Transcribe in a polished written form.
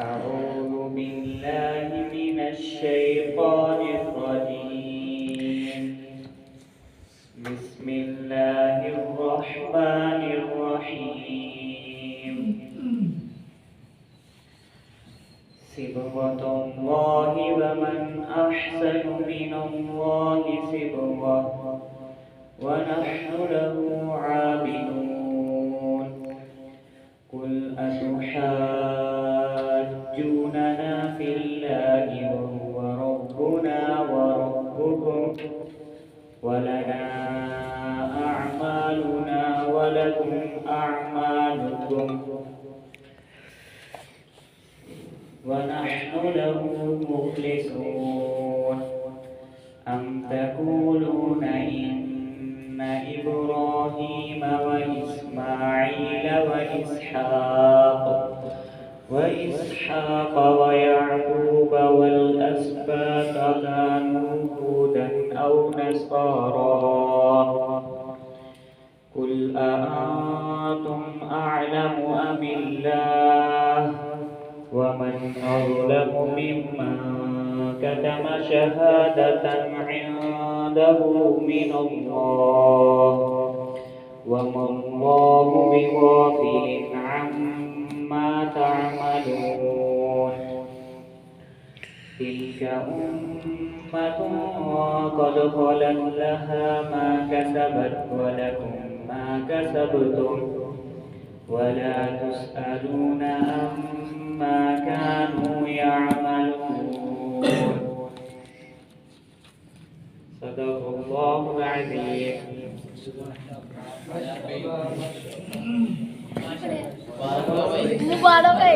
أعوذ بالله من الشيطان الرجيم. بسم الله الرحمن الرحيم. صبغة الله ومن أحسن من الله صبغة ونحن له عابدون. قل أتحاجوننا في الله وهو ربنا وربكم ولنا أعمالنا ولكم أعمالكم ونحن له مخلصون. أم تقولون إن إبراهيم وإسماعيل وإسحاق ويعقوب والأسباط كانوا هودا أو نصارى؟ قل أأنتم أعلم أم الله؟ ومن أظلم ممن كتم شهادة عنده من الله وما الله بغافل عما تعملون. تلك أمة قد خلت لها ما كسبت ولكم ما كسبتم ولا تسألون عما كانوا يعملون. صدق الله العظيم. मुबारक है।